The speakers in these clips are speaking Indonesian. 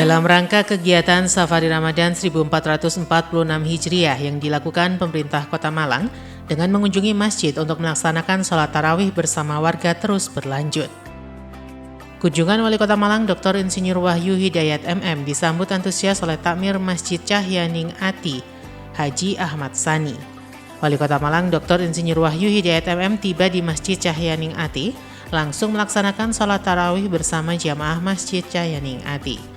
Dalam rangka kegiatan Safari Ramadan 1446 Hijriah yang dilakukan pemerintah Kota Malang dengan mengunjungi masjid untuk melaksanakan sholat tarawih bersama warga terus berlanjut. Kunjungan Wali Kota Malang Dr. Insinyur Wahyu Hidayat MM disambut antusias oleh takmir Masjid Cahyaning Ati, Haji Ahmad Sani. Wali Kota Malang Dr. Insinyur Wahyu Hidayat MM tiba di Masjid Cahyaning Ati, langsung melaksanakan sholat tarawih bersama jamaah Masjid Cahyaning Ati.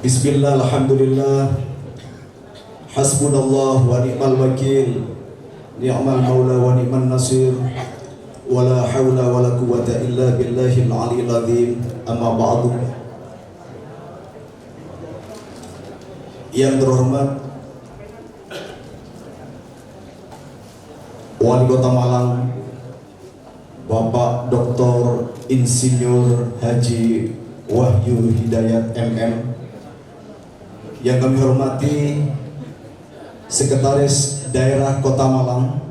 Bismillah, alhamdulillah, hasbunallah wa ni'mal wakil, ni'mal maula wa ni'man nasir, wala hawla wala quwwata illa billahil aliyil azim. Amma ba'du. Yang terhormat Wali Kota Malang Bapak Dr. Insinyur Haji Wahyu Hidayat MM, yang kami hormati Sekretaris Daerah Kota Malang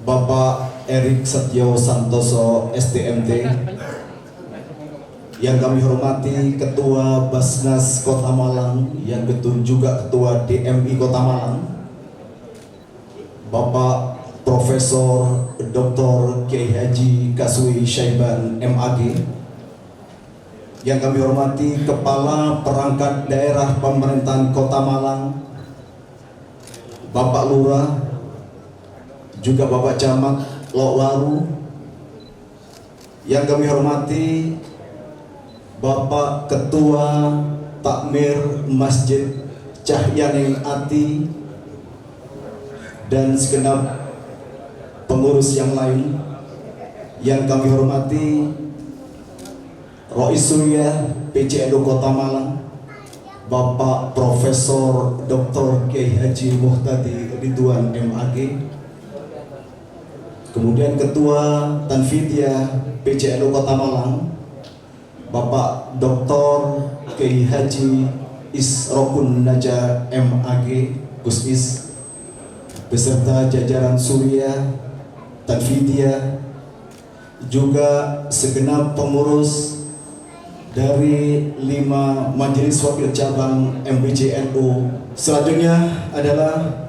Bapak Erik Setio Santoso STMT, yang kami hormati Ketua Basnas Kota Malang, yang betul juga Ketua DMI Kota Malang Bapak Profesor Dr. Kiai Haji Kasui Syaiban MAG, yang kami hormati Kepala Perangkat Daerah Pemerintahan Kota Malang Bapak Lurah, juga Bapak Camat Lokwaru, yang kami hormati Bapak Ketua Takmir Masjid Cahyaning Ati, dan segenap pengurus yang lain, yang kami hormati Rois Surya PCNU Kota Malang Bapak Profesor Dr. Kiai Haji Muhtadi Ridwan MAG, kemudian Ketua Tanfidiyah PCNU Kota Malang Bapak Dr. Kiai Haji Isrokun Naja MAG Gus Is, beserta jajaran Surya Tanfidiyah, juga segenap pengurus dari 5 majelis wakil cabang MBCNU. Selanjutnya adalah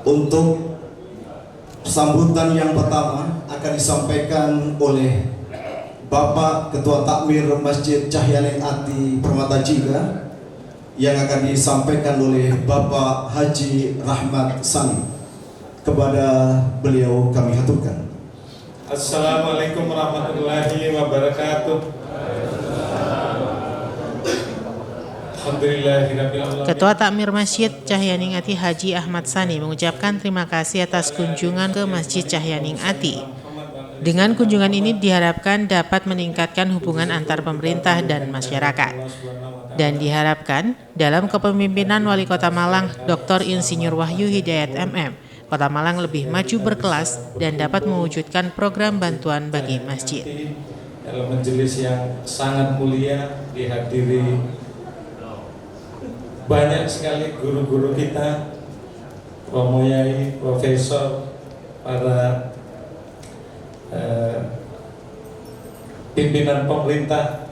untuk sambutan yang pertama akan disampaikan oleh Bapak Ketua Takmir Masjid Cahyaning Ati Permata Jingga, yang akan disampaikan oleh Bapak Haji Rahmat Sani. Kepada beliau kami haturkan. Assalamualaikum warahmatullahi wabarakatuh. Alhamdulillahirrahmanirrahim. Ketua Takmir Masjid Cahyaning Ati Haji Ahmad Sani mengucapkan terima kasih atas kunjungan ke Masjid Cahyaning Ati. Dengan kunjungan ini diharapkan dapat meningkatkan hubungan antar pemerintah dan masyarakat. Dan diharapkan dalam kepemimpinan Wali Kota Malang Dr. Insinyur Wahyu Hidayat MM, Kota Malang lebih maju berkelas dan dapat mewujudkan program bantuan bagi masjid. Dalam majelis yang sangat mulia dihadiri banyak sekali guru-guru kita, Romo Yai, Profesor, para pimpinan pemerintah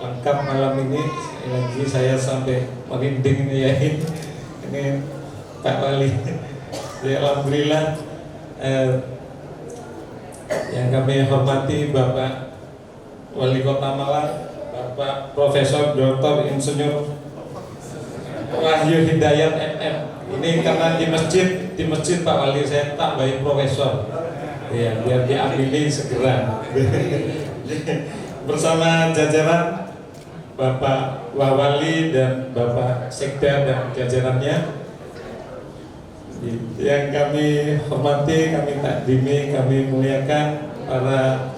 lengkap malam ini. Sekali lagi saya sampai merinding ini ya, ini Pak Wali. Ya, alhamdulillah, yang kami hormati Bapak Wali Kota Malang, Bapak Profesor Dr. Insinyur Wahyu Hidayat MM. Ini karena di masjid Pak Wali saya tambahin Profesor, ya biar diambil segera. Bersama jajaran Bapak Wawali dan Bapak Sekda dan jajarannya, yang kami hormati, kami takdimi, kami muliakan para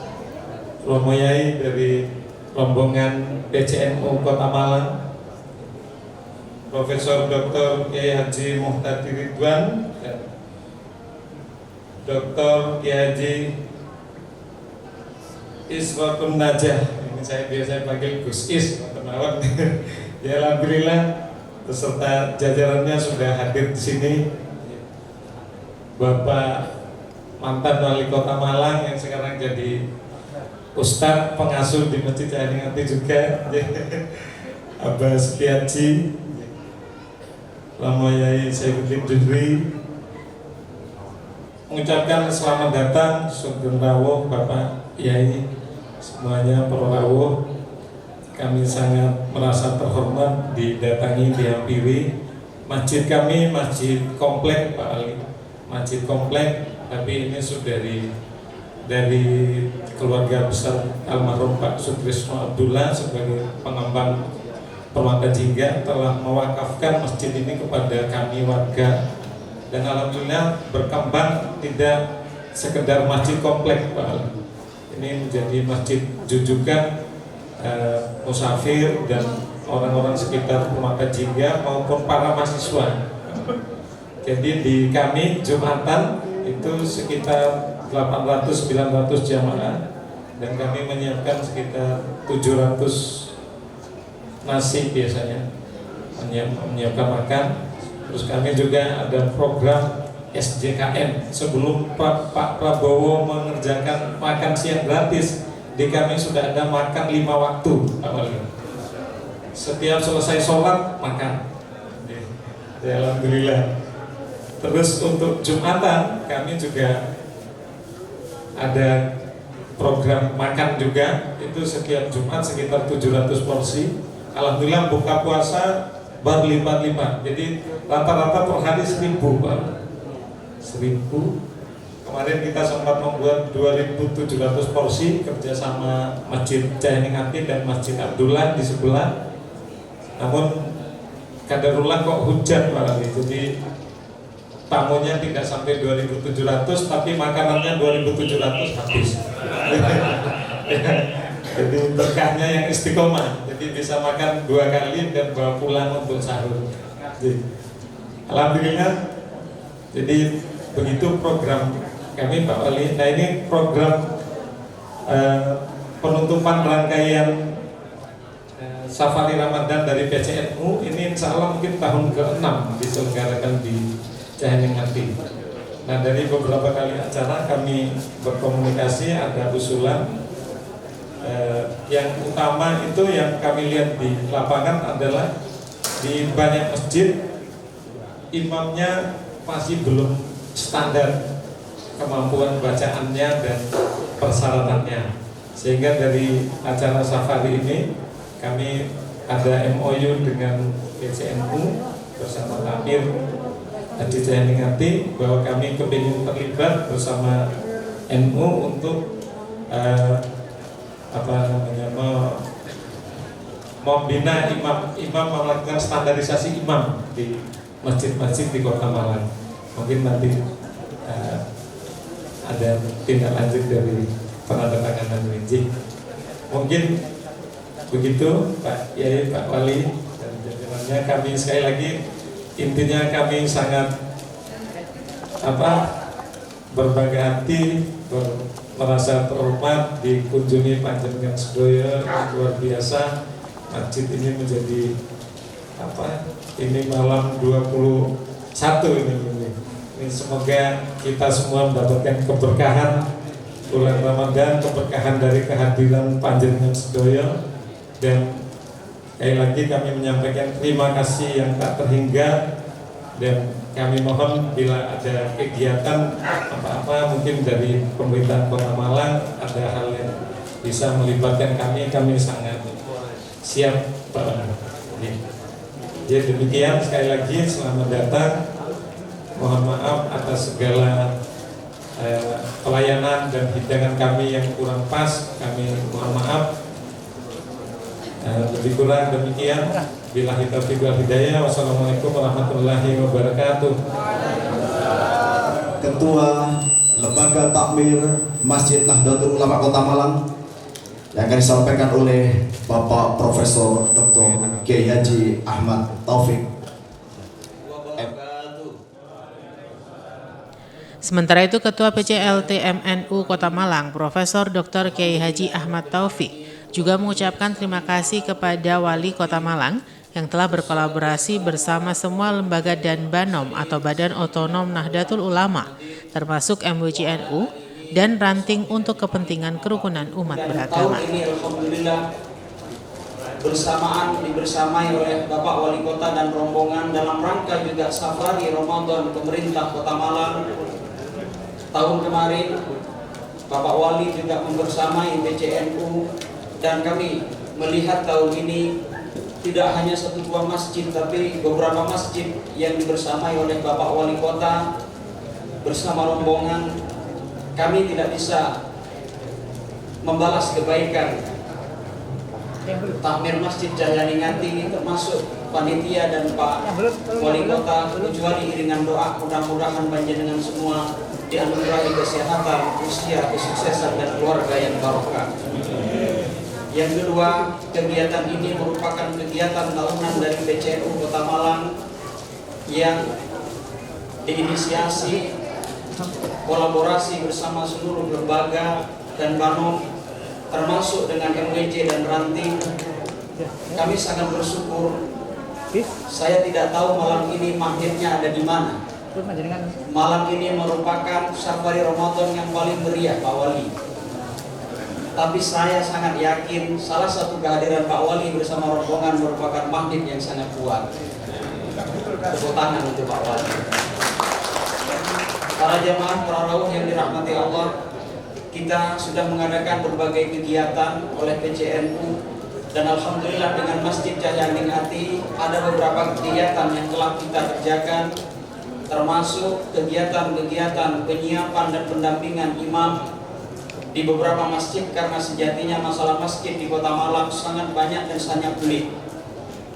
Romo Yai dari rombongan PCNU Kota Malang, Profesor Dr. Kiai Haji Muhtadi Ridwan dan Dr. Kiai Haji Isrokun Najah. Ini saya biasa panggil Gus Is, teman-teman. Ya, alhamdulillah beserta jajarannya sudah hadir di sini. Bapak mantan Wali Kota Malang yang sekarang jadi Ustadz pengasuh di Masjid Cahyaning Ati juga, Abah Setiaji, Romo Yai Saifuddin Judri, mengucapkan selamat datang Sugeng Rawuh Bapak Yai semuanya para rawuh. Kami sangat merasa terhormat didatangi, dihampiri. Masjid kami masjid komplek Pak Ali, masjid komplek, tapi ini sudah dari keluarga besar almarhum Pak Sutrisno Abdullah sebagai pengembang Permata Jingga telah mewakafkan masjid ini kepada kami warga, dan alhamdulillah berkembang tidak sekedar masjid komplek Pak Ali. Ini menjadi masjid jujukan musafir dan orang-orang sekitar Permata Jingga maupun para mahasiswa. Jadi di kami Jumatan itu sekitar 800-900 jamaah, dan kami menyiapkan sekitar 700 nasi biasanya, menyiapkan makan. Terus kami juga ada program SJKN. Sebelum Pak Prabowo mengerjakan makan siang gratis, di kami sudah ada makan 5 waktu awalnya. Setiap selesai sholat makan. Alhamdulillah. Terus untuk Jumatan kami juga ada program makan juga, itu setiap Jumat sekitar 700 porsi. Alhamdulillah buka puasa berlipat-lipat. Jadi rata-rata per hari 1000 Pak. 1000. Kemarin kita sempat membuat 2700 porsi kerjasama Masjid Caheningati dan Masjid Abdullah di sebelah. Namun kadarullah kok hujan Pak Ali. Jadi tamunya tidak sampai 2700, tapi makanannya 2700 habis. Jadi berkahnya yang istiqomah. Jadi bisa makan 2 kali dan bawa pulang untuk sahur. Alhamdulillah. Jadi begitu program kami Pak Wali. Nah ini program penutupan rangkaian Safari Ramadan dari PCNU ini insya Allah mungkin tahun ke-6 diselenggarakan di Caheningati. Nah dari beberapa kali acara kami berkomunikasi, ada usulan. Yang utama itu yang kami lihat di lapangan adalah di banyak masjid imamnya masih belum standar kemampuan bacaannya dan persyaratannya, sehingga dari acara safari ini kami ada MOU dengan PCNU bersama Amir Haji Caheningati bahwa kami kepingin terlibat bersama NU untuk membina imam melakukan standarisasi imam di masjid-masjid di Kota Malang. Mungkin nanti ada tindak lanjut dari penandatanganan izin. Mungkin begitu Pak Yai, Pak Wali dan jajarannya. Kami sekali lagi intinya kami sangat berbangga hati, merasa terhormat dikunjungi panjenengan sedaya. Luar biasa, masjid ini menjadi ini malam 21 ini. Semoga kita semua mendapatkan keberkahan bulan Ramadan, keberkahan dari kehadiran panjenengan sedaya. Dan sekali lagi kami menyampaikan terima kasih yang tak terhingga, dan kami mohon bila ada kegiatan apa-apa mungkin dari pemerintah Kota Malang, ada hal yang bisa melibatkan kami sangat siap Pak. Jadi demikian, sekali lagi selamat datang. Mohon maaf atas segala pelayanan dan hidangan kami yang kurang pas, kami mohon maaf. Lebih kurang demikian. Billahi taufiq wal hidayah. Wassalamualaikum warahmatullahi wabarakatuh. Ketua Lembaga Takmir Masjid Nahdlatul Ulama Kota Malang yang akan disampaikan oleh Bapak Profesor Dr. Kiai Haji Ahmad Taufik. Sementara itu Ketua PCLT MNU Kota Malang Profesor Dr. Kiai Haji Ahmad Taufik juga mengucapkan terima kasih kepada Wali Kota Malang yang telah berkolaborasi bersama semua lembaga dan Banom atau Badan Otonom Nahdlatul Ulama, termasuk MWCNU dan ranting untuk kepentingan kerukunan umat beragama. Ini alhamdulillah dibersamai oleh Bapak Wali Kota dan rombongan dalam rangka juga safari Ramadan pemerintah Kota Malang tahun kemarin Bapak Wali juga membersamai PCNU, dan kami melihat tahun ini tidak hanya satu dua masjid, tapi beberapa masjid yang dibersamai oleh Bapak Wali Kota bersama rombongan. Kami tidak bisa membalas kebaikan takmir Masjid Cahyyaningati ini, termasuk panitia dan Pak Wali Kota, kecuali iringan doa mudah-mudahan panjenengan semua dianugerahi kesehatan, usia, kesuksesan, dan keluarga yang barokah. Yang kedua, kegiatan ini merupakan kegiatan tahunan dari PCNU Kota Malang yang diinisiasi kolaborasi bersama seluruh lembaga dan banom, termasuk dengan MWJ dan Ranting. Kami sangat bersyukur. Saya tidak tahu malam ini mahirnya ada di mana. Malam ini merupakan safari Ramadan yang paling meriah, Pak Wali. Tapi saya sangat yakin salah satu kehadiran Pak Wali bersama rombongan merupakan magnet yang sangat kuat. Tepuk tangan untuk Pak Wali. Para jemaah tarawih yang dirahmati Allah, kita sudah mengadakan berbagai kegiatan oleh PCNU, dan alhamdulillah dengan Masjid Cahyyaningati ada beberapa kegiatan yang telah kita kerjakan, termasuk kegiatan-kegiatan penyiapan dan pendampingan imam di beberapa masjid, karena sejatinya masalah masjid di Kota Malang sangat banyak dan sangat pelik.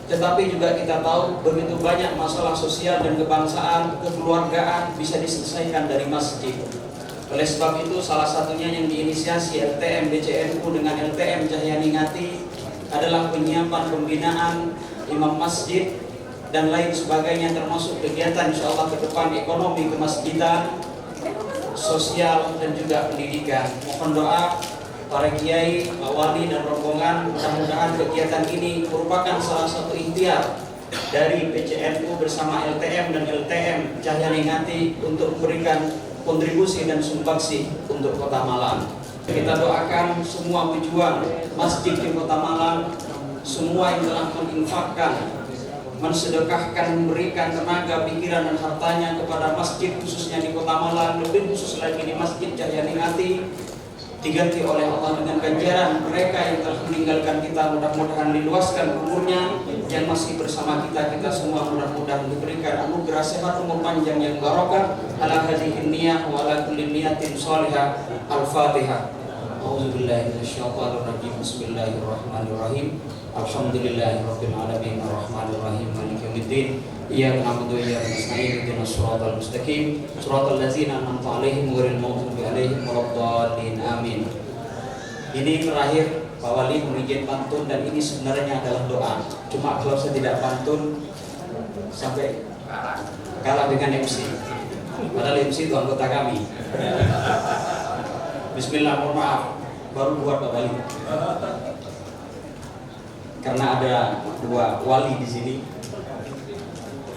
Tetapi juga kita tahu begitu banyak masalah sosial dan kebangsaan, kekeluargaan bisa diselesaikan dari masjid. Oleh sebab itu salah satunya yang diinisiasi LTM BCNU dengan LTM Cahyyaningati adalah penyiapan pembinaan imam masjid dan lain sebagainya, termasuk kegiatan insyaallah ke depan ekonomi kemasjidan, sosial, dan juga pendidikan. Mohon doa para kiai, Pak Wali, dan rombongan, mudah-mudahan kegiatan ini merupakan salah satu ikhtiar dari PCNU bersama LTM dan LTM Cahyyaningati untuk memberikan kontribusi dan sumbangsi untuk Kota Malang. Kita doakan semua pejuang masjid di Kota Malang, semua yang telah menginfakkan, mensedekahkan, memberikan tenaga, pikiran, dan hartanya kepada masjid khususnya di Kota Malang, lebih khusus lagi di Masjid Cahyyaningati, diganti oleh Allah dengan ganjaran. Mereka yang telah meninggalkan kita mudah-mudahan diluaskan umurnya, yang masih bersama kita semua mudah-mudahan diberikan anugerah sehat umur panjang yang barokah. Ala hadhihi niyah wa ala kulli niyatin shalihah. Al-Fatihah. A'udzubillahi minasyaitonir rajim. Bismillahirrahmanirrahim. Alhamdulillahirabbil alamin arrahmanir rahim maliki yaumiddin. Iyyaka na'budu wa iyyaka nasta'in ihdinas siratal mustaqim siratal ladzina an'amta 'alaihim ghairil maghdubi 'alaihim waladdallin. Amin. Ini terakhir Pak Wali mengizinkan pantun, dan ini sebenarnya adalah doa. Cuma kalau saya tidak pantun sampai kalah dengan MC. Padahal MC itu anggota kami. Bismillah, mohon maaf, baru buat Pak Wali. Karena ada dua wali di sini,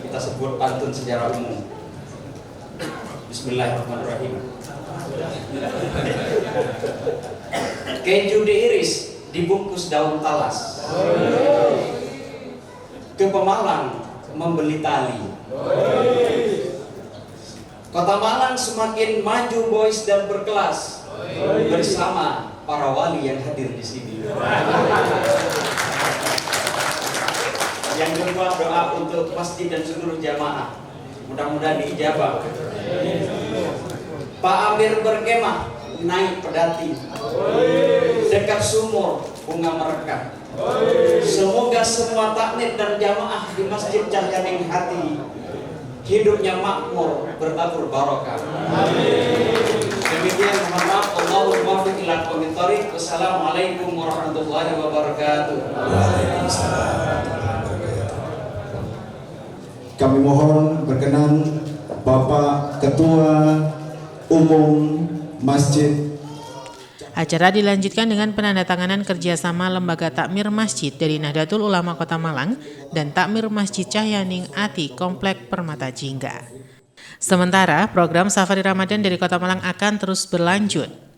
kita sebut pantun secara umum. Bismillahirrahmanirrahim. Keju diiris dibungkus daun talas, ke Pemalang membeli tali. Kota Malang semakin maju boys dan berkelas bersama para wali yang hadir di sini. Yang kedua, doa untuk masjid dan seluruh jamaah, mudah-mudahan diijabah. Pak Amir berkemah naik pedati, dekat sumur bunga merekah. Semoga semua takmir dan jamaah di Masjid Cahyyaningati hidupnya makmur, bertabur barokah. Demikian, mohon maaf. Allahumma muwaffiq ila aqwamit thoriq. Wassalamualaikum warahmatullahi wabarakatuh. Kami mohon berkenan Bapak Ketua Umum Masjid. Acara dilanjutkan dengan penandatanganan kerjasama Lembaga Takmir Masjid dari Nahdlatul Ulama Kota Malang dan Takmir Masjid Cahyyaningati Komplek Permata Jingga. Sementara program Safari Ramadan dari Kota Malang akan terus berlanjut.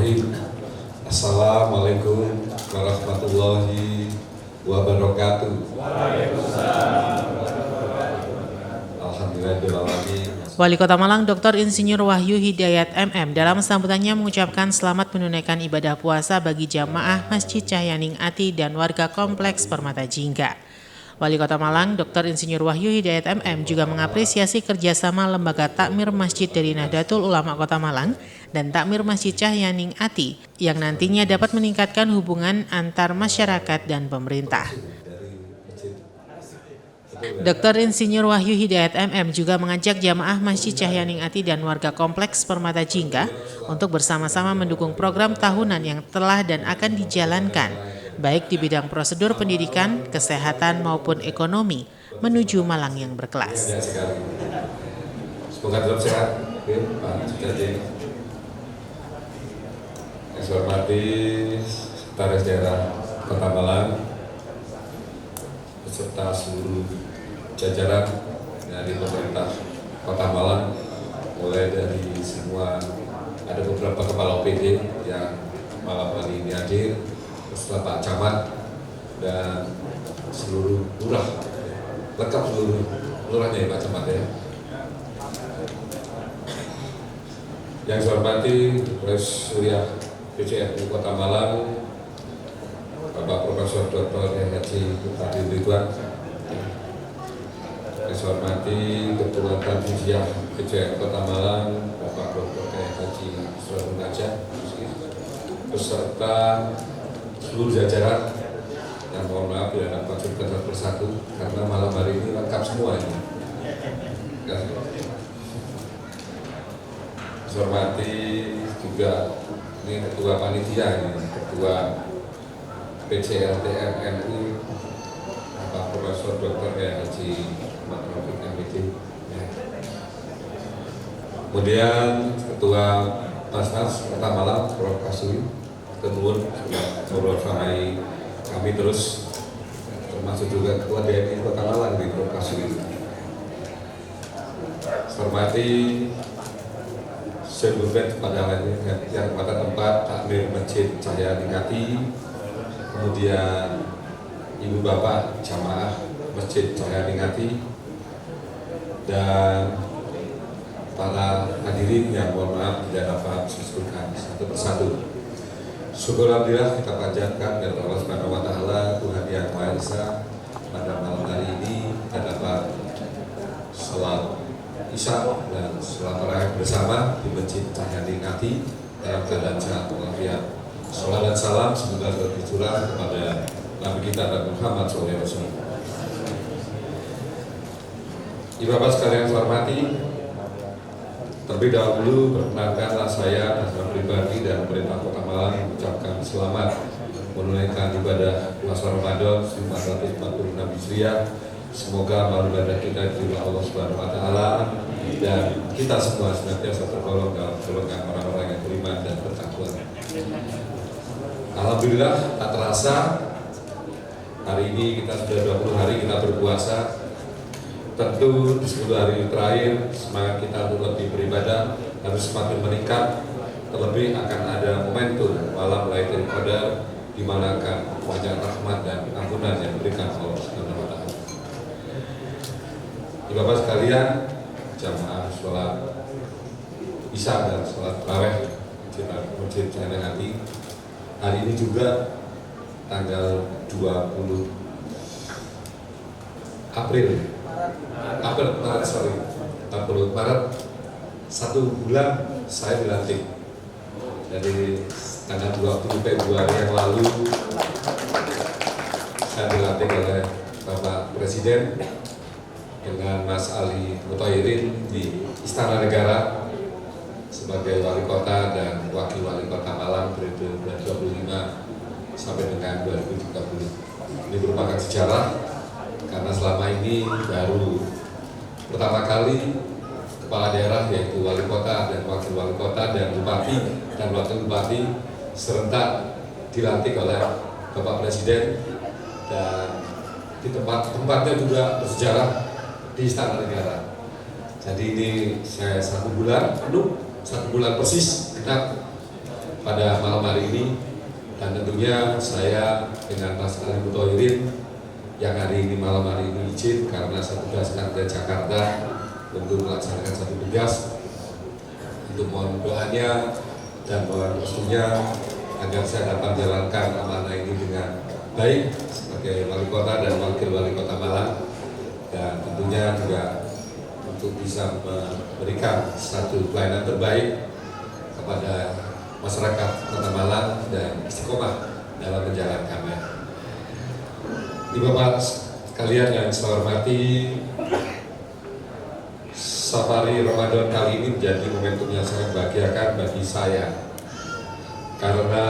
Bismillahirrahmanirrahim. Assalamualaikum warahmatullahi wabarakatuh. Alhamdulillahirrahmanirrahim. Wali Kota Malang Dr. Insinyur Wahyu Hidayat MM dalam sambutannya mengucapkan selamat menunaikan ibadah puasa bagi jamaah Masjid Cahyaning Ati dan warga Kompleks Permata Jingga. Wali Kota Malang Dr. Insinyur Wahyu Hidayat MM juga mengapresiasi kerjasama Lembaga Takmir Masjid dari Nahdlatul Ulama Kota Malang dan Takmir Masjid Cahyaning Ati yang nantinya dapat meningkatkan hubungan antar masyarakat dan pemerintah. Dr. Insinyur Wahyu Hidayat MM juga mengajak jamaah Masjid Cahyaning Ati dan warga Kompleks Permata Jingga untuk bersama-sama mendukung program tahunan yang telah dan akan dijalankan, baik di bidang prosedur pendidikan, kesehatan maupun ekonomi, menuju Malang yang berkelas. Semoga tetap sehat, Pak Sujati. Yang saya hormati Sekretaris Daerah Kota Malang, beserta seluruh jajaran dari pemerintah Kota Malang, mulai dari semua, ada beberapa kepala OPD yang malam hari ini hadir, beserta Pak Camat dan seluruh lurah, lengkap seluruh lurahnya ya Pak Camat ya. Yang saya hormati Res Surya PCNU Kota Malang, Bapak Profesor Dr. Haji Bupati Ridwan. Yang saya hormati Ketua Tanfiziah PCNU Kota Malang, Bapak Dr. Haji Suratul Najah, beserta seluruh jajaran yang mohon maaf tidak dapat sebutkan satu persatu karena malam hari ini lengkap semua ini. Saya hormati juga ini Ketua Panitia ini, Ketua PCLTM NU, Bapak Profesor Dr. Haji Ahmad Rafiq MPD. Kemudian Ketua Basnas Kota Malang, Prof. Kasui, kemudian sudah bersama kami terus, termasuk juga Ketua DNI Kota Malang di Prof. Kasui. Hormati sebelumnya kepada lainnya yang pada tempat takmir Masjid Cahyaning Ati, kemudian ibu bapak jamaah Masjid Cahyaning Ati, dan para hadirin yang mohon maaf tidak dapat disebutkan satu persatu. Syukur alhamdulillah kita panjatkan kepada Allah Subhanahu wa taala, Tuhan yang Maha Esa, pada malam hari ini kita dapat salat Isya dan salat tarawih bersama di Masjid Cahyaning Ati dalam keadaan sehat walafiat. Salam dan salam semoga tercurah kepada Nabi kita dan Muhammad SAW. Ibu bapak sekalian saya hormati, terlebih dahulu perkenalkanlah saya pribadi dan pemerintah Kota Malang mengucapkan selamat menunaikan ibadah puasa Ramadan 1446 Hijriah. Semoga amal ibadah kita diterima Allah Subhanahu wa taala dan kita semua senantiasa tergolong dalam golongan orang-orang yang beriman dan bertakwa. Alhamdulillah tak terasa hari ini kita sudah 20 hari kita berpuasa. Tentu di 10 hari terakhir semangat kita untuk lebih beribadah harus semakin meningkat. Terlebih akan ada momentum malam Lailatul Qadar di mana akan banyak rahmat dan ampunan yang diberikan Allah Subhanahu wa taala. Bapak sekalian, jamaah sholat Isya dan sholat tarawih Masjid Cahyaning Ati, hari ini juga tanggal 20 April, 40 Maret, 1 bulan saya dilantik. Dari tanggal 20 Februari yang lalu saya dilantik oleh Bapak Presiden dengan Mas Ali Mutairin di Istana Negara sebagai wali kota dan wakil wali kota Malang periode 2025 sampai dengan 2030. Ini merupakan sejarah karena selama ini baru pertama kali kepala daerah yaitu wali kota dan wakil wali kota dan bupati dan wakil bupati serentak dilantik oleh Bapak Presiden, dan di tempatnya juga bersejarah di Istana Negara. Jadi ini saya 1 bulan penuh, 1 bulan persis genap pada malam hari ini, dan tentunya saya dengan Mas Ali Mutoirin yang hari ini malam hari ini izin karena saya tugaskan ke Jakarta untuk melaksanakan satu tugas, untuk mohon doanya dan mohon restunya agar saya dapat menjalankan amanah ini dengan baik sebagai wali kota dan wakil wali kota Malang, dan tentunya juga untuk bisa memberikan satu pelayanan terbaik kepada masyarakat Kota Malang dan istiqomah dalam menjalankannya. Ibu Bapak sekalian yang saya hormati, safari Ramadan kali ini menjadi momentum yang sangat membahagiakan bagi saya, karena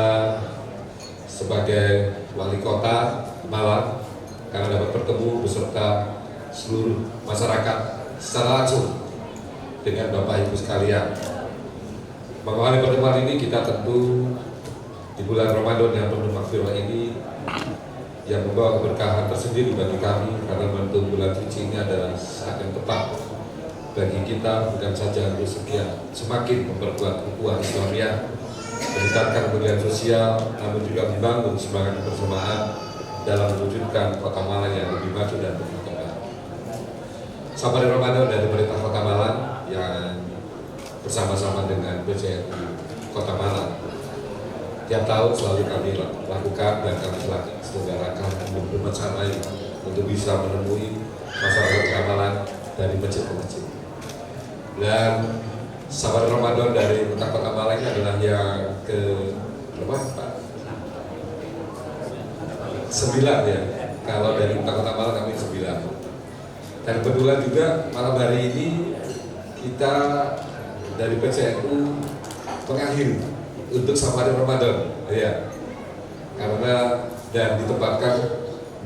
sebagai wali kota Malang, karena dapat bertemu beserta seluruh masyarakat secara langsung dengan Bapak Ibu sekalian. Mengawali pertemuan ini kita tentu di bulan Ramadan yang penuh maghfirah ini, yang membawa keberkahan tersendiri bagi kami, karena momentum bulan suci ini adalah saat yang tepat bagi kita, bukan saja untuk semakin memperkuat ukhuwah Islamiyah, meningkatkan kemudian sosial, namun juga membangun semangat kebersamaan dalam mewujudkan Kota Malang yang lebih maju dan berkembang. Safari Ramadan dari pemerintah Kota Malang yang bersama-sama dengan PCNU Kota Malang tiap tahun selalu kami lakukan dan kami telah selenggarakan bersama untuk bisa menemui masyarakat Kota Malang dari masjid ke masjid. Dan safari Ramadan dari Kota Malang ini adalah yang ke berapa Pak? 9 ya. Kalau dari Kota Malang kami 9. Dan kebetulan juga malam hari ini kita dari PCNU mengakhiri untuk safari Ramadan, ya, karena dan ditempatkan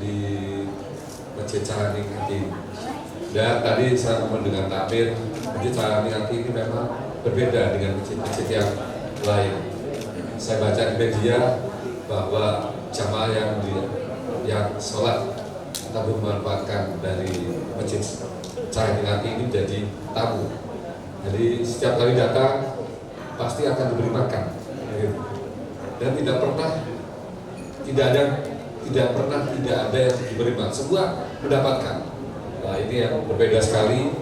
di Masjid Cahyaning Ati. Dan tadi saya ngomong dengan takmir, Masjid Cahyaning Ati ini memang berbeda dengan masjid-masjid yang lain. Saya baca di media bahwa jamaah yang sholat atau memanfaatkan dari Masjid Cahyaning Ati ini menjadi tamu. Jadi setiap kali datang pasti akan diberi makan, dan tidak ada yang diberi makan, semua mendapatkan. Nah, ini yang berbeda sekali.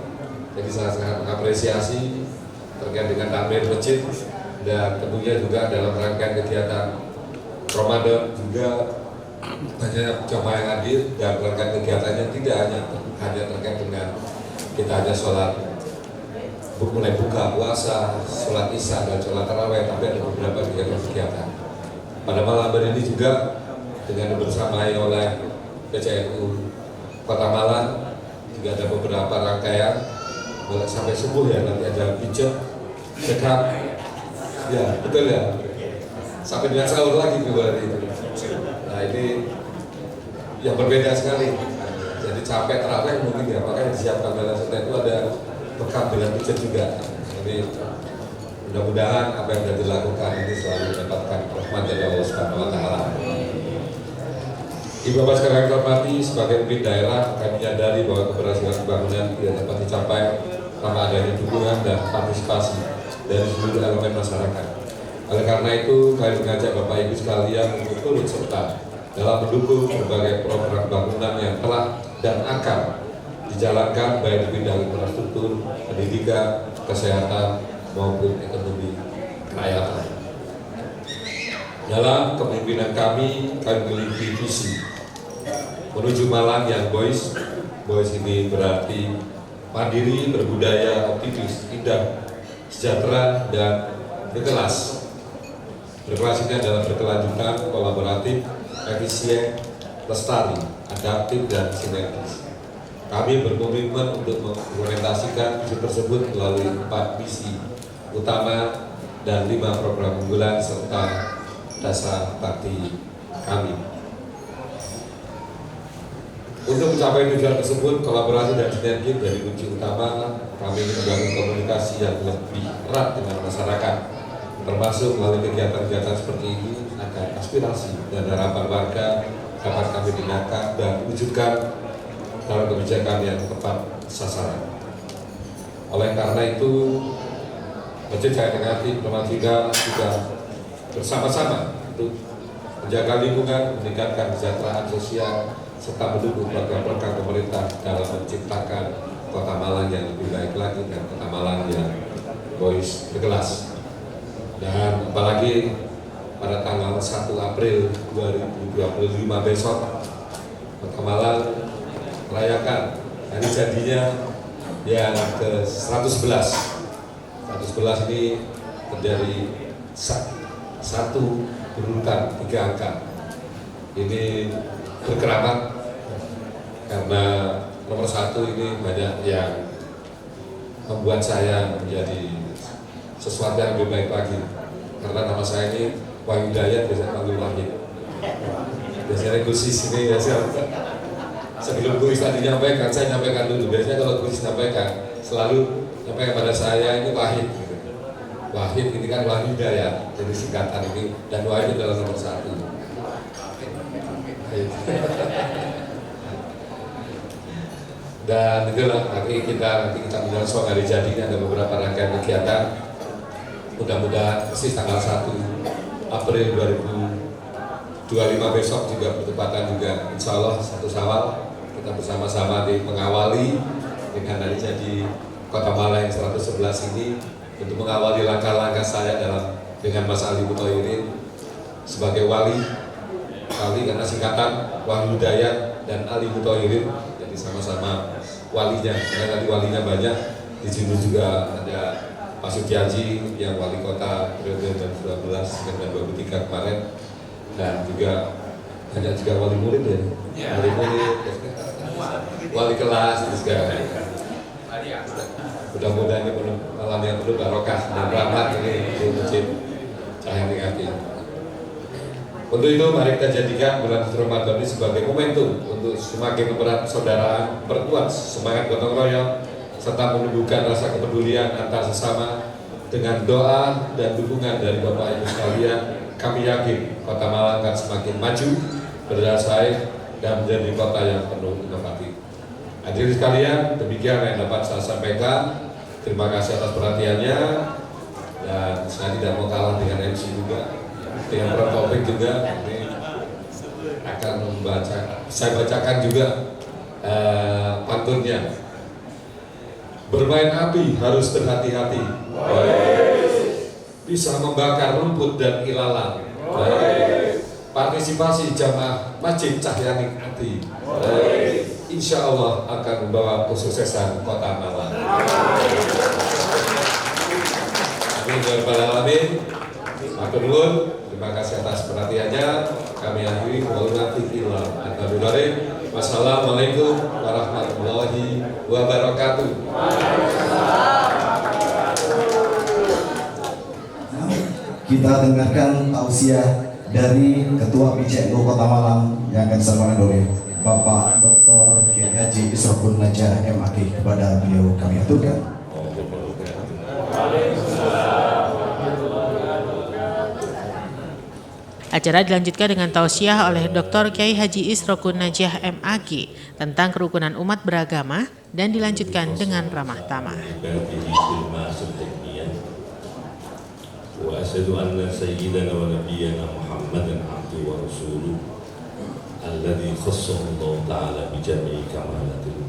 Jadi saya sangat mengapresiasi terkait dengan takmir masjid, dan tentunya juga dalam rangkaian kegiatan Ramadan juga banyak jamaah yang hadir, dan rangkaian kegiatannya tidak hanya terkait dengan kita hanya sholat mulai buka puasa, sholat isya dan sholat tarawih, tapi ada beberapa kegiatan. Pada malam hari ini juga dengan bersamai oleh PCNU Kota Malang juga ada beberapa rangkaian sampai subuh ya, nanti ada pijat, sekap, ya betul ya, sampai dengan sahur lagi juga hari itu. Nah ini yang berbeda sekali. Jadi capek terawih mungkin ya, makanya disiapkan dalam setelah itu ada bekam dengan pijat juga. Jadi mudah-mudahan apa yang sudah dilakukan ini selalu mendapatkan rahmat dari Allah Subhanahu wa Ta'ala. Ibu Bapak sekalian hormati, sebagai pemimpin daerah kami menyadari bahwa keberhasilan pembangunan tidak dapat dicapai tanpa adanya dukungan dan partisipasi dari seluruh elemen masyarakat. Oleh karena itu, kami mengajak Bapak Ibu sekalian untuk turut serta dalam mendukung berbagai program pembangunan yang telah dan akan dijalankan baik di bidang infrastruktur, pendidikan, kesehatan maupun ekonomi kerakyatan. Dalam kepemimpinan kami memiliki visi menuju Malang yang boys ini berarti mandiri, berbudaya, optimis, indah, sejahtera, dan berkelas. Berkelas ini adalah berkelanjutan, kolaboratif, efisien, lestari, adaptif, dan sinergis. Kami berkomitmen untuk mengimplementasikan visi tersebut melalui 4 misi utama dan 5 program unggulan serta dasar bakti kami. Untuk mencapai tujuan tersebut, kolaborasi dan sinergi menjadi kunci utama. Kami ingin membangun komunikasi yang lebih erat dengan masyarakat, termasuk melalui kegiatan-kegiatan seperti ini agar aspirasi dan harapan warga dapat kami dengarkan dan wujudkan dalam kebijakan yang tepat sasaran. Oleh karena itu, Masjid Cahyaning Ati juga bersama-sama untuk menjaga lingkungan, meningkatkan kesejahteraan sosial, serta mendukung program-program pemerintah dalam menciptakan Kota Malang yang lebih baik lagi dan Kota Malang yang berkelas. Dan apalagi pada tanggal 1 April 2025 besok, Kota Malang merayakan hari jadinya yang ke-111. 111 ini menjadi satu berurutan 3 angka. Ini berkeramat karena nomor 1 ini banyak yang membuat saya menjadi sesuatu yang lebih baik lagi. Karena nama saya ini Wahyu Hidayat, biasanya panggil Wahid. Biasanya kursis ini ya sebelum kuis tadi nyampaikan, saya nyampaikan dulu. Biasanya kalau kuis nyampaikan selalu nyampaikan pada saya ini Wahid. Wahid ini kan Wahyu Hidayat, jadi singkatan ini, dan Wahid adalah nomor 1. Dan itulah nanti kita menyongsong hari jadi ini ada beberapa rangkaian kegiatan. Mudah-mudahan persis tanggal 1 April 2025 besok juga bertepatan juga insya Allah 1 Syawal kita bersama-sama mengawali dengan hari jadi Kota Malang yang 111 ini untuk mengawali langkah-langkah saya dengan Mas Ali Muthoirin sebagai wali karena singkatan Wahyu Hidayat dan Ali Muthoirin, jadi sama-sama walinya, karena nanti walinya banyak. Di sini juga ada Pak Sutiaji yang wali kota periode 2012 dan 2023 kemarin, dan juga banyak juga wali murid ya, wali murid, wali kelas itu segala. Mudah-mudahan ini malam yang penuh barokah dan rahmat ini di Masjid Cahyaning Ati. Untuk itu mari kita jadikan bulan Ramadan ini sebagai momentum untuk semakin mempererat persaudaraan, perkuat semangat gotong royong, serta menumbuhkan rasa kepedulian antar sesama. Dengan doa dan dukungan dari Bapak Ibu sekalian, kami yakin Kota Malang akan semakin maju, berdaya saing, dan menjadi kota yang penuh inovatif. Hadirin sekalian, demikian yang dapat saya sampaikan. Terima kasih atas perhatiannya, dan saya tidak mau kalah dengan MC juga, dengan Prof Taufik juga. Ini akan saya bacakan juga pantunnya. Bermain api harus berhati-hati, bisa membakar rumput dan ilalang. Partisipasi jamaah Masjid Cahyaning Ati, insya Allah akan membawa kesuksesan Kota Malang. Amin ya rabbal alamin. Matur nuwun, terima kasih atas perhatiannya. Kami akhiri wassalamualaikum warahmatullahi wabarakatuh. Kita dengarkan tausiah dari Ketua PCNU Kota Malang yang akan disampaikan oleh Bapak Dr. Kiai Haji Isrokun Najah MAG. Kepada beliau kami aturkan. Acara dilanjutkan dengan tausiah oleh Dr. Kiai Haji Isrokun Najah MAG tentang kerukunan umat beragama dan dilanjutkan dengan ramah tamah. Wa asyhadu anna sayyidana wa nabiyyana Muhammadan abduhu wa rasuluh alladzi khassahu Allah ta'ala bi jami'i kamalatil.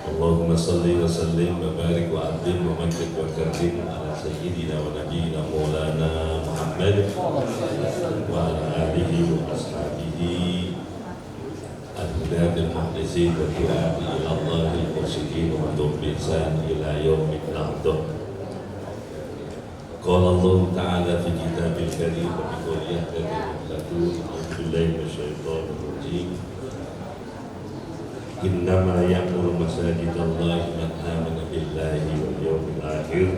Allahumma salli wa sallim wa barik wa azim wa majid wa karim ala sayyidina wa nabiyyina maulana Muhammad wa ala alihi wa ashabihi al-hudadil muhlisin wa du'a'i ila Allahil mursyidin wa du'bisan ila yawmin nahdah. Qala Allah Ta'ala fi kitabil karim wa bi qawli yahdil muhtadun billahi minasyaitonir rajim. Innama ya'muru masajidallahi man amana billahi wal yawmil akhir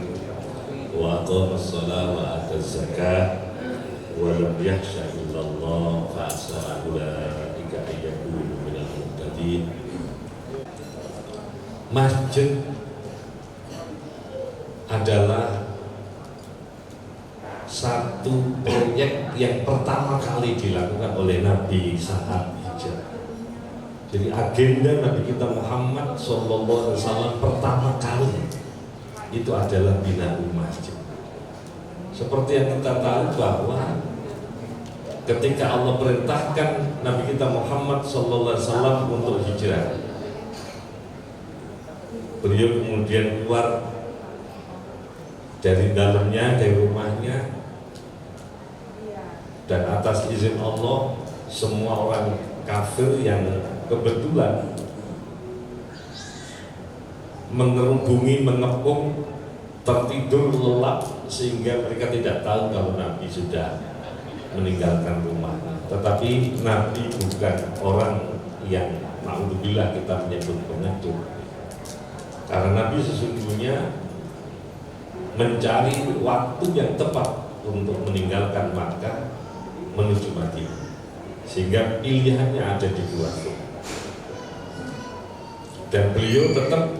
wa aqama as-salata wa ata az-zakata wa lam yakhsha illa Allah fa asa ulaika an yakunu minal muhtadin. Masjid adalah satu proyek yang pertama kali dilakukan oleh Nabi saat hijrah. Jadi agenda Nabi kita Muhammad SAW pertama kali itu adalah binaan masjid. Seperti yang kita tahu bahwa ketika Allah perintahkan Nabi kita Muhammad SAW untuk hijrah, beliau kemudian keluar dari dalamnya, dari rumahnya, dan atas izin Allah semua orang kafir yang kebetulan mengerubungi, mengepung, tertidur lelap sehingga mereka tidak tahu kalau Nabi sudah meninggalkan rumahnya. Tetapi Nabi bukan orang yang na'udzubillah kita menyebut pengecut, karena Nabi sesungguhnya mencari waktu yang tepat untuk meninggalkan Makkah menuju Madinah, sehingga pilihannya ada di dua itu. Dan beliau tetap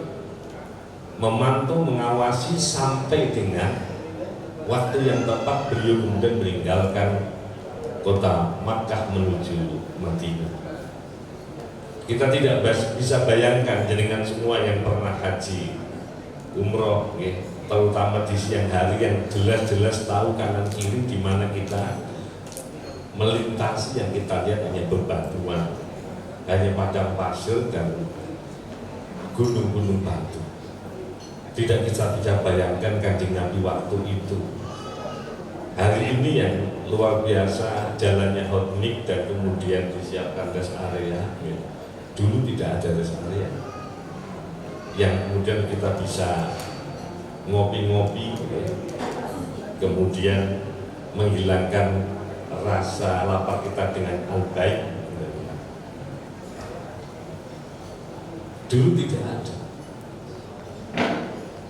memantau, mengawasi sampai dengan waktu yang tepat beliau kemudian meninggalkan kota Makkah menuju Madinah. Kita tidak bisa bayangkan jenengan semua yang pernah haji, umroh, ya, terutama di siang hari yang jelas-jelas tahu kanan kiri di mana kita melintasi, yang kita lihat hanya bebatuan, hanya padang pasir dan gunung-gunung batu. Tidak bisa bayangkan Kanjeng Nabi waktu itu. Hari ini yang luar biasa, jalannya hotnik dan kemudian disiapkan rest area. Ya. Dulu tidak ada rest area yang kemudian kita bisa ngopi-ngopi, ya. Kemudian menghilangkan rasa lapar kita dengan al-baik. Dulu tidak ada.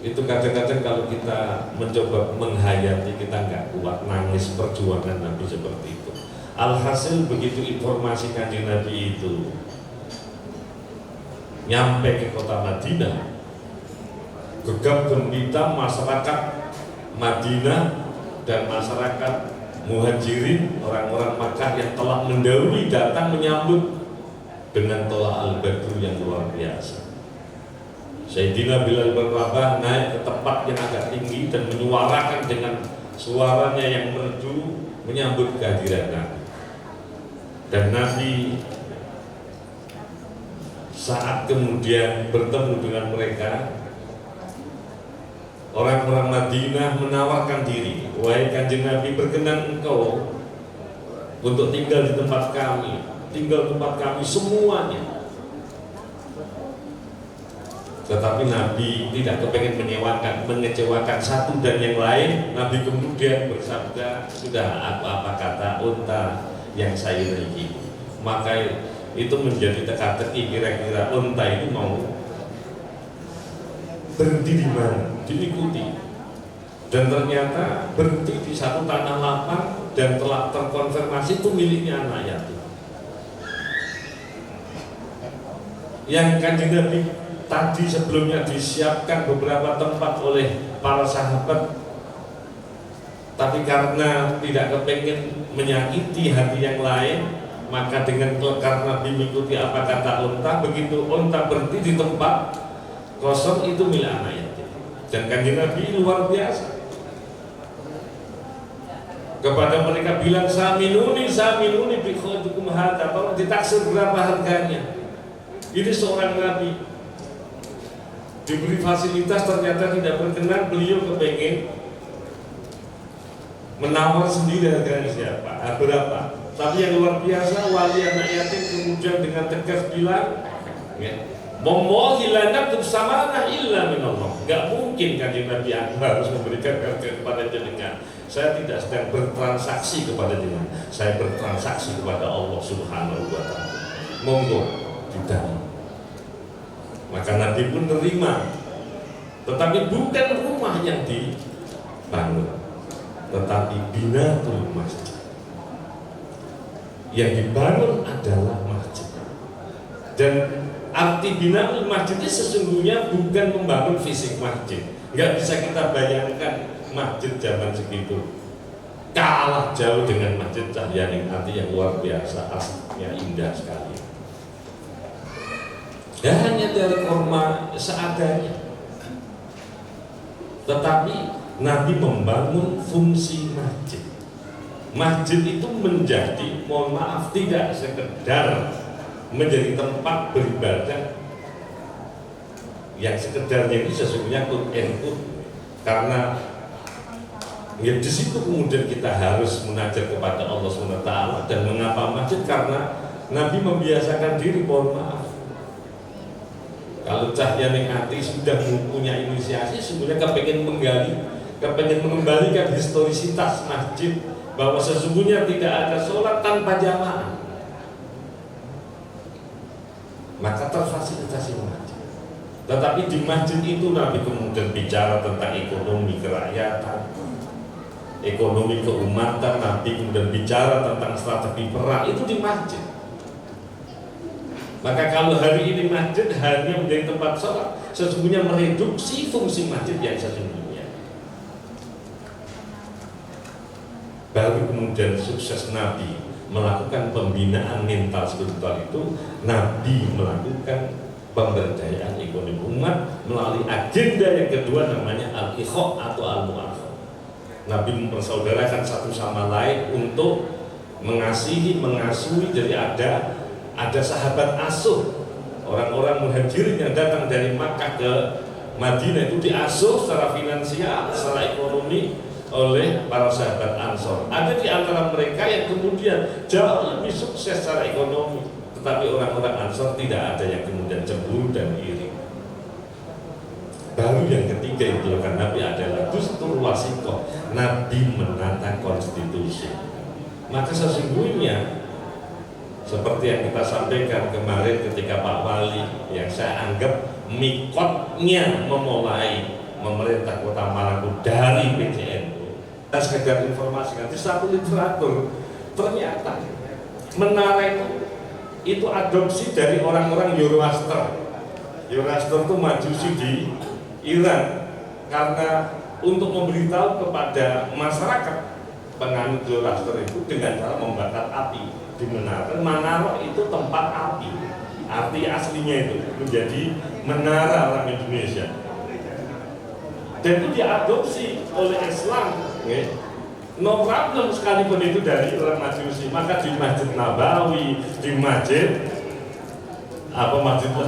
Itu kadang-kadang kalau kita mencoba menghayati, kita nggak kuat, nangis perjuangan Nabi seperti itu. Alhasil begitu informasi Kanjeng Nabi itu nyampe ke kota Madinah, gegap gempita masyarakat Madinah dan masyarakat Muhajirin, orang-orang Makkah yang telah mendahului datang menyambut dengan tola al-badru yang luar biasa. Sayyidina Bilal bin Rabah naik ke tempat yang agak tinggi dan menyuarakan dengan suaranya yang merdu menyambut kehadiran Nabi. Dan Nabi saat kemudian bertemu dengan mereka, orang-orang Madinah menawarkan diri, wahai Kanjeng Nabi, berkenan engkau untuk tinggal di tempat kami, tinggal tempat kami semuanya. Tetapi Nabi tidak kepengen mengecewakan satu dan yang lain. Nabi kemudian bersabda, sudah apa kata unta yang saya naiki. Maka itu menjadi teka-teki, kira-kira unta itu mau berhenti di mana, diikuti. Dan ternyata berhenti di satu tanah lapang dan telah terkonfirmasi itu miliknya anak yatim. Yang Kanjeng Nabi tadi sebelumnya disiapkan beberapa tempat oleh para sahabat, tapi karena tidak kepengen menyakiti hati yang lain, maka dengan kelekar Nabi mengikuti apa kata unta. Begitu unta berhenti di tempat kosong, itu milik anak yatim. Dan Kanjeng Nabi luar biasa, kepada mereka bilang, saminuni bi khodikum hadza, tolong ditaksir berapa harganya. Ini seorang Nabi diberi fasilitas ternyata tidak berkenan, beliau kepengen menawar sendiri harganya siapa, berapa. Tapi yang luar biasa, wali anak yatim kemudian dengan tegas bilang, ya, Momohi la naktub samana illa minallah. Gak mungkin Kanjeng Nabi harus memberikan harga kepada jenengan. Saya tidak sedang bertransaksi kepada jenengan, saya bertransaksi kepada Allah Subhanahu wa ta'ala. Monggo tidak. Maka Nabi pun terima, tetapi bukan rumah yang dibangun, tetapi binatul masjid. Yang dibangun adalah masjid. Dan arti binatul masjid itu sesungguhnya bukan membangun fisik masjid. Nggak bisa kita bayangkan masjid zaman segitu kalah jauh dengan masjid Cahyaning Ati yang luar biasa, aslinya indah sekali. Dan hanya dari korma seadanya. Tetapi Nabi membangun fungsi masjid. Masjid itu menjadi, mohon maaf, tidak sekedar menjadi tempat beribadah yang sekedarnya itu sesungguhnya Quran, karena ya di situ kemudian kita harus munajat kepada Allah SWT. Dan mengapa masjid? Karena Nabi membiasakan diri, mohon maaf, kalau Cahyaning Ati sudah mempunyai inisiasi, sebenarnya kepengen mengembalikan historisitas masjid, bahwa sesungguhnya tidak ada sholat tanpa jamaah, maka terfasilitasi masjid. Tetapi di masjid itu Nabi kemudian bicara tentang ekonomi kerakyatan, ekonomi keumatan. Nabi kemudian bicara tentang strategi perang, itu di masjid. Maka kalau hari ini masjid hanya menjadi tempat sholat, sesungguhnya mereduksi fungsi masjid yang sesungguhnya. Baru kemudian sukses Nabi melakukan pembinaan mental spiritual itu, Nabi melakukan pemberdayaan ekonomi umat melalui agenda yang kedua, namanya al-ikho atau al-mu'akhah. Nabi mempersaudarakan satu sama lain untuk mengasihi, mengasuhi. Jadi ada sahabat asuh, orang-orang muhajirin yang datang dari Makkah ke Madinah itu diasuh secara finansial, secara ekonomi oleh para sahabat Ansor. Ada di antara mereka yang kemudian jauh lebih sukses secara ekonomi, tetapi orang-orang Ansor tidak ada yang kemudian cemburu dan iri. Baru yang ketiga yang dilakukan Nabi adalah dustur wasikoh. Nabi menata konstitusi. Maka sesungguhnya seperti yang kita sampaikan kemarin ketika Pak Wali, yang saya anggap mikotnya memulai memerintah Kota Malang dari PCNU. Dan sekedar informasi, nanti satu literatur ternyata menara itu adopsi dari orang-orang Zoroaster. Zoroaster itu majusi di Iran, karena untuk memberitahu kepada masyarakat penganut Zoroaster itu dengan cara membakar api di menara. Menara itu tempat api, arti aslinya itu menjadi menara orang Indonesia. Dan itu diadopsi oleh Islam, ya. No problem sekalipun itu dari orang Majusi. Maka di Masjid Nabawi, di Masjidil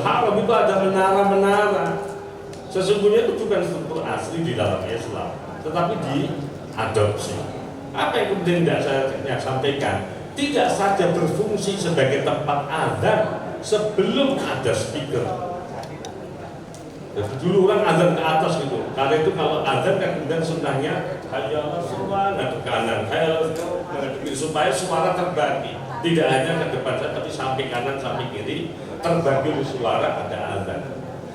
Haram itu ada menara-menara. Sesungguhnya itu bukan struktur asli di dalam Islam, tetapi diadopsi. Apa yang kemudian tidak saya sampaikan? Tidak saja berfungsi sebagai tempat azan sebelum ada speaker. Jadi dulu orang azan ke atas gitu. Karena itu kalau azan kan kemudian sunnahnya hayya 'alas shalah, ngadep kanan, hayya 'alas shalah, supaya suara terbagi. Tidak hanya ke depan saja, tapi sampai kanan sampai kiri terbagi suara, ada azan.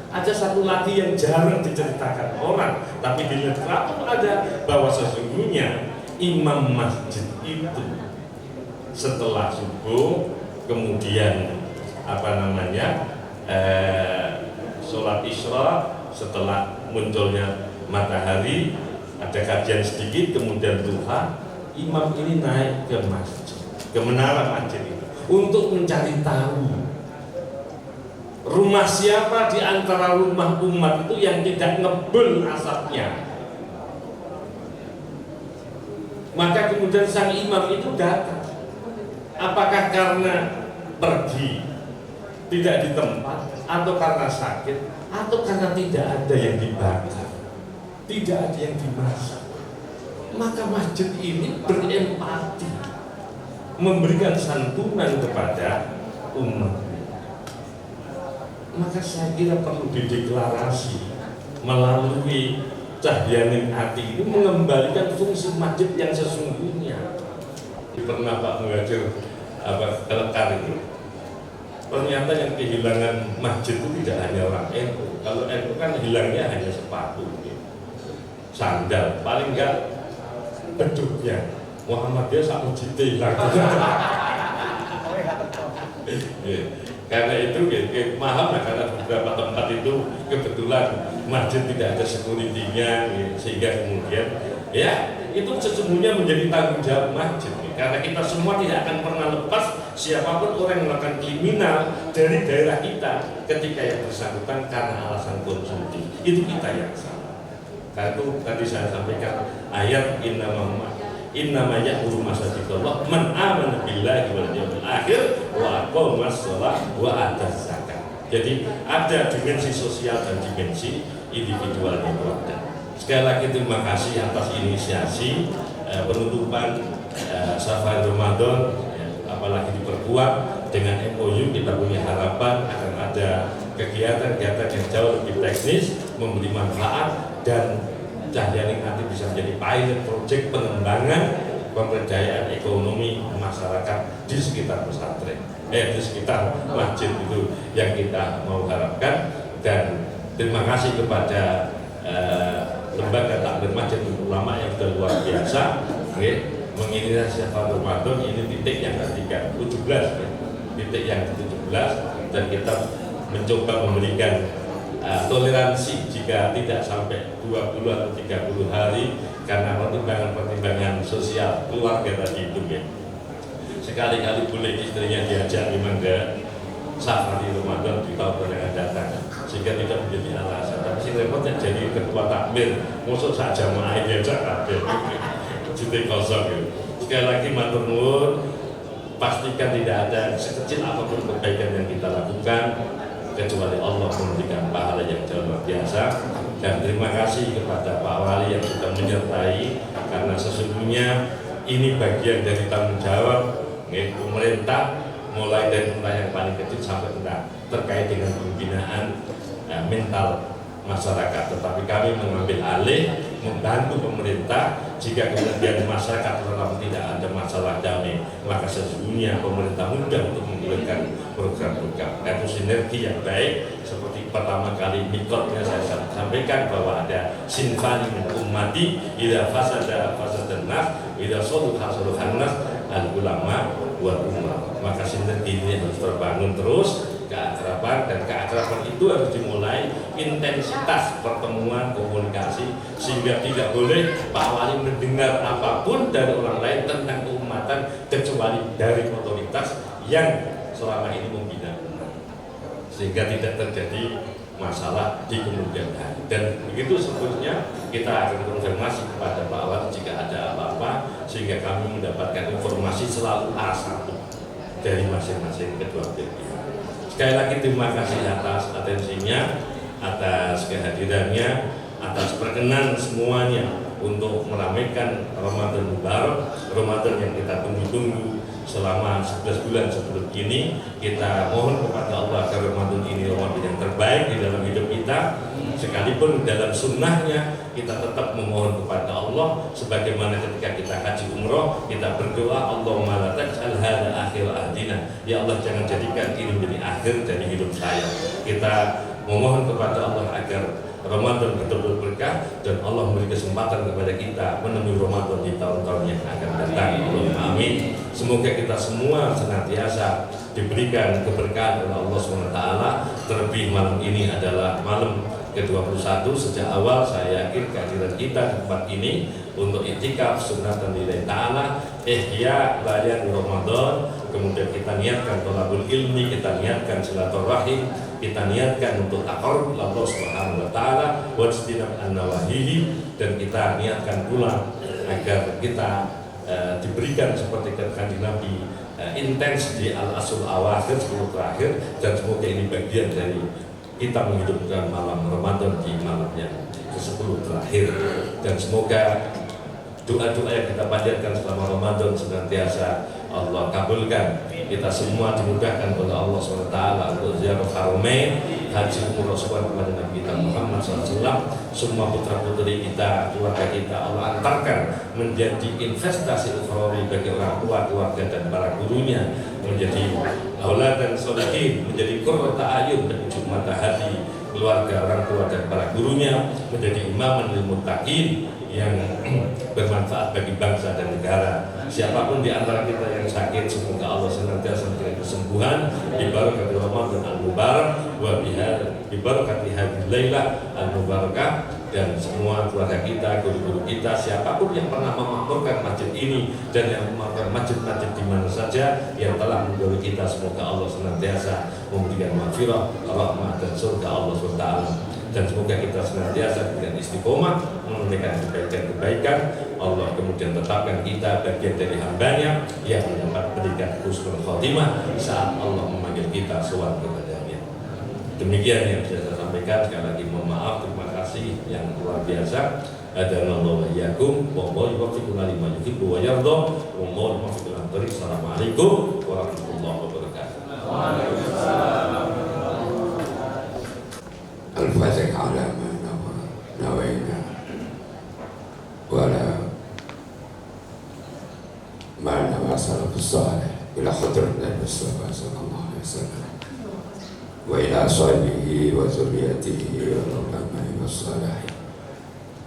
Ada satu lagi yang jarang diceritakan orang, tapi di literatur ada, bahwa sesungguhnya imam masjid itu setelah subuh kemudian sholat isya, setelah munculnya matahari ada kajian sedikit, kemudian duha, imam ini naik ke masjid, ke menara masjid itu untuk mencari tahu rumah siapa di antara rumah umat itu yang tidak ngebul asapnya. Maka kemudian sang imam itu datang. Apakah karena pergi tidak di tempat, atau karena sakit, atau karena tidak ada yang dibakar, tidak ada yang dimasak. Maka masjid ini berempati, memberikan santunan kepada umat. Maka saya kira perlu dideklarasi melalui Cahyaning Ati ini mengembalikan fungsi masjid yang sesungguhnya. Pernah Pak Muhajir Lekar itu, ternyata yang kehilangan masjid itu tidak hanya orang NU. Kalau NU kan hilangnya hanya sepatu, sandal, paling enggak beduknya. Muhammadiyah sama jite hilang. Karena itu paham lah, karena beberapa tempat itu kebetulan masjid tidak ada security-nya, sehingga kemudian ya itu sesungguhnya menjadi tanggung jawab masjid. Karena kita semua tidak akan pernah lepas siapapun orang yang melakukan kriminal dari daerah kita ketika yang bersangkutan karena alasan konsumtif, itu kita yang salah. Karena itu tadi saya sampaikan ayat innama ya'muru masajidallah man amana billahi wal yawmil akhir wa aqamas shalah wa ataz zakat. Jadi ada dimensi sosial dan dimensi individual dan keluarga. Sekali lagi terima kasih atas inisiasi penutupan Safari Ramadan, apalagi diperkuat dengan MOU. Kita punya harapan akan ada kegiatan-kegiatan yang jauh lebih teknis, memberi manfaat, dan Cahyaning Ati bisa menjadi pilot project pengembangan pemberdayaan ekonomi masyarakat di sekitar pesantren, di sekitar masjid itu yang kita mau harapkan. Dan terima kasih kepada lembaga takbir masjid ulama yang sudah luar biasa menginisiasi Safari Ramadan. Ini titik yang ketiga 17, titik yang ke-17, dan kita mencoba memberikan toleransi jika tidak sampai 20 atau 30 hari karena pertimbangan sosial keluarga tadi itu ya. Sekali-kali boleh istrinya diajak memang ke Safari Ramadan di tahun yang akan datang, sehingga tidak menjadi alasan. Tapi si repotnya jadi ketua takmir, musuh saja mau diajak takmir jadi kosong gitu. Sekali lagi matur nuwun, pastikan tidak ada sekecil apapun kebaikan yang kita lakukan kecuali Allah memberikan pahala yang jauh luar biasa. Dan terima kasih kepada Pak Wali yang sudah menyertai, karena sesungguhnya ini bagian dari tanggung jawab pemerintah, mulai dari yang paling kecil sampai terkait dengan pembinaan mental masyarakat. Tetapi kami mengambil alih, membantu pemerintah. Jika kemudian masyarakat tetap tidak ada masalah damai, maka sesungguhnya pemerintah mudah untuk menggulirkan program-program. Itu sinergi yang baik. Seperti pertama kali mikotnya saya sampaikan bahwa ada sinfani min ummati idza fasada fasadan nas idza soluha soluhan nas al ulama wal ummah. Maka sinergi ini harus terbangun terus, keakraban, dan keakraban itu harus dimulai intensitas pertemuan komunikasi, sehingga tidak boleh Pak Wali mendengar apapun dari orang lain tentang keumatan kecuali dari otoritas yang selama ini membina, sehingga tidak terjadi masalah di kemudian hari. Dan begitu seterusnya kita akan konfirmasi kepada Pak Wali jika ada apa-apa, sehingga kami mendapatkan informasi selalu A1 dari masing-masing kedua pihak. Sekali lagi terima kasih atas atensinya, atas kehadirannya, atas perkenan semuanya untuk meramaikan Ramadan Mubarak, Ramadan yang kita tunggu-tunggu selama 11 bulan sebelum ini. Kita mohon kepada Allah agar Ramadan ini Ramadan yang terbaik di dalam hidup kita. Sekalipun dalam sunnahnya kita tetap memohon kepada Allah, sebagaimana ketika kita haji umroh kita berdoa, Allahumma la taj'al hadza akhir ahdina, ya Allah jangan jadikan ini menjadi akhir dari hidup saya. Kita memohon kepada Allah agar Ramadan betul-betul berkah, dan Allah memberi kesempatan kepada kita menemui Ramadan di tahun-tahun yang akan datang. Allahumma amin. Semoga kita semua senantiasa diberikan keberkahan oleh Allah SWT. Terlebih malam ini adalah malam ke-21. Sejak awal saya yakin kehadiran kita di tempat ini untuk i'tikaf sunatan lillahi ta'ala, ihya layan Ramadan. Kemudian kita niatkan thalabul ilmi, kita niatkan silaturahim, kita niatkan untuk taqarrub Allah Subhanahu wa taala wa istinab an-nawahihi, dan kita niatkan pula agar kita diberikan seperti kata Nabi intens di al-asr awakhir, 10 terakhir, dan semoga ini bagian dari kita menghidupkan malam Ramadan di malam yang ke-10 terakhir. Dan semoga doa-doa yang kita panjatkan selama Ramadan senantiasa Allah kabulkan. Kita semua dimudahkan oleh Allah SWT untuk ziarah Haramain, haji umroh kepada Nabi kita Muhammad SAW. Semua putra putri kita, keluarga kita Allah antarkan menjadi investasi ukhrawi bagi orang tua, keluarga, dan para gurunya, menjadi aulad dan sholihin, menjadi qurrata ayun dan ujung mata hati keluarga, orang tua, dan para gurunya, menjadi imam lil muttaqin yang bermanfaat bagi bangsa dan negara. Siapapun di antara kita yang sakit, semoga Allah senantiasa memberikan kesembuhan di barakati Ramadan al-Mubarak wa bi barakati hadhihi lailah al-mubarakah. Dan semua keluarga kita, guru-guru kita, siapapun yang pernah memakmurkan masjid ini dan yang memakmurkan masjid-masjid di mana saja yang telah mendahului kita, semoga Allah senantiasa memberikan maghfirah, rahmat, dan surga Allah SWT. dan semoga kita senantiasa dengan istiqomah menunaikan kebaikan. Allah kemudian tetapkan kita bagian dari hambanya yang mendapat pendidikan husnul khotimah saat Allah memanggil kita sowan kepadanya. Demikian yang bisa saya sampaikan. Sekali lagi mohon maaf, terima kasih yang luar biasa. Hadanallahu wa iyyakum wa yuwaffiquna lima yuhibbu wa yarda wa yuwaffiquna thoriq. Assalamualaikum warahmatullahi wabarakatuh. الفتح على ما نوينا ولا ما نوى سلف الصالح إلى حضرة المصطفى صلى الله عليه وسلم وإلى صحبه وذريته والعلماء والصالحين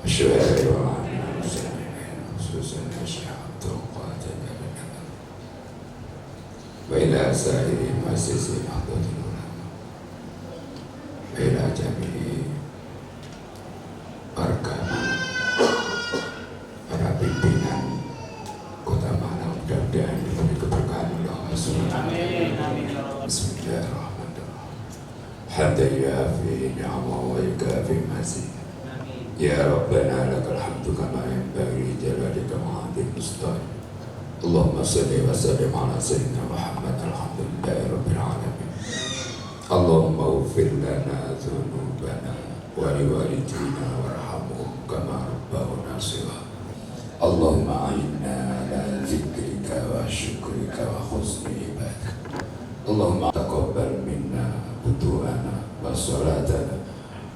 والشهداء والعاملين والمسلمين خصوصا الأشياء والطرقات وإلى سائر مؤسسين حضرة العلماء وإلى جميع warga para pimpinan Kota Malang, mudah-mudahan diberi keberkahan oleh Allah SWT. Bismillahirrahmanirrahim. Hamdan yuafi ni'amahu wa yukafi mazid. Ya Rabbana lakal hamdu kama yanbaghi li jalalika wa 'azimi mustaqim. Allahumma shalli wa sallim ala sayyidina Muhammad. Alhamdulillahi rabbil alamin. Allahumma ighfir lana dhunubana wa liwalidina warhamhum kama rabbawna shighara. Allahumma a'inna ala dzikrika wa syukrika wa husni ibadatik. Allahumma taqabbal minna wudu'ana wa salatana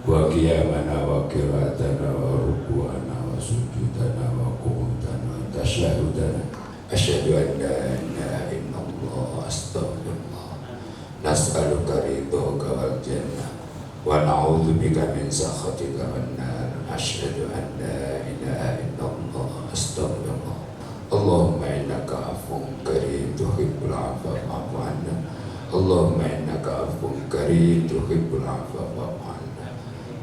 wa qiyamana wa qiraatana wa ruku'ana wa sujudana wa qu'udana wa tasyahudana. Asyhadu an la ilaha illallah astaghfirullah. Nas'aluka ridhaka wal jannah wa na'udzu bika min sakhatika wan nar. Asyhadu an la ilaha illallah astaghfirullah. Allahumma innaka afuwwun karim tuhibbul 'afwa fa'fu 'anna. Allahumma innaka afuwwun karim tuhibbul 'afwa fa'fu 'anna.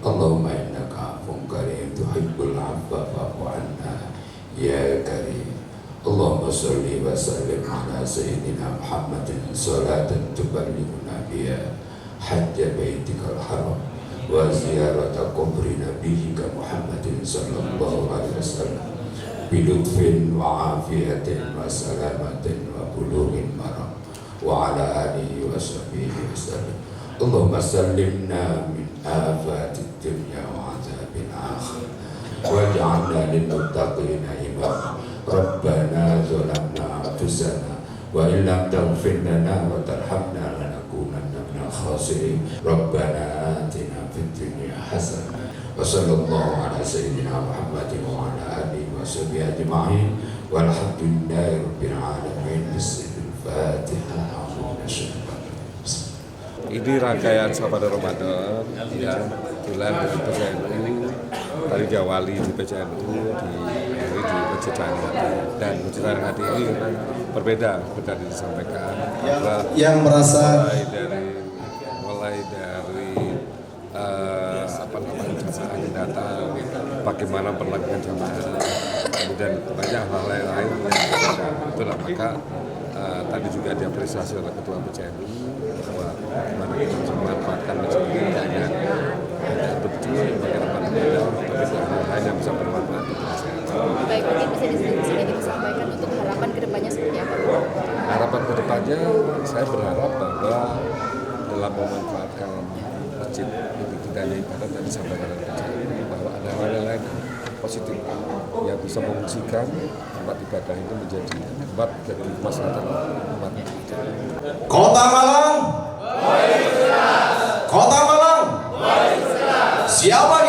Allahumma innaka afuwwun karim tuhibbul 'afwa fa'fu 'anna ya karim. Allahumma sholli wa sallim ala sayyidina Muhammadin salatan tuballighuna biha hajja baitikal haram wa ziyarata qabri nabiyyika Muhammadin sallallahu alaihi wasallam bi lutfin wa afiyatin wa salamatin wa bulughin maram wa ala alihi wa sahbihi wasallam. Allahumma sallimna min afatid dunya wa azabil akhirah waj'alna lil muttaqina imama. Rabbana zalamna anfusana wa illam taghfir lana wa tarhamna lanakunanna minal khasirin. Rabbana atina fid dunya hasanah wa sallallahu ala sayyidina Muhammadin wa ala alihi wa sahbihi ajma'in walhamdulillahi rabbil alamin. Bismillahirrahmanirrahim. Ini rangkaian Safari Ramadan yang digelar di PCNU, tadi diawali di PCNU, diakhiri di Masjid Hati. Dan Masjid Hati ini berbeda dari disampaikan. Yang merasa mulai dari jamaah yang datang, bagaimana perlakuan jamaah, kemudian banyak hal lain yang berbeda. Itulah maka tadi juga diapresiasi oleh Ketua PCNU bahwa bagaimana kita bisa memanfaatkan masjid ini hanya untuk bagaimana beda, tapi hanya bisa bermanfaat untuk masyarakat. Baik, mungkin bisa disampaikan untuk harapan kedepannya seperti apa? Harapan kedepannya, saya berharap bahwa dalam memanfaatkan masjid untuk tidak hanya ibadah tadi disampaikan oleh PCNU bahwa ada hal lain positif yang bisa memungkinkan tempat ibadah itu menjadi tempat bagi masyarakat umat. Kota Malang, Kota Malang, siapa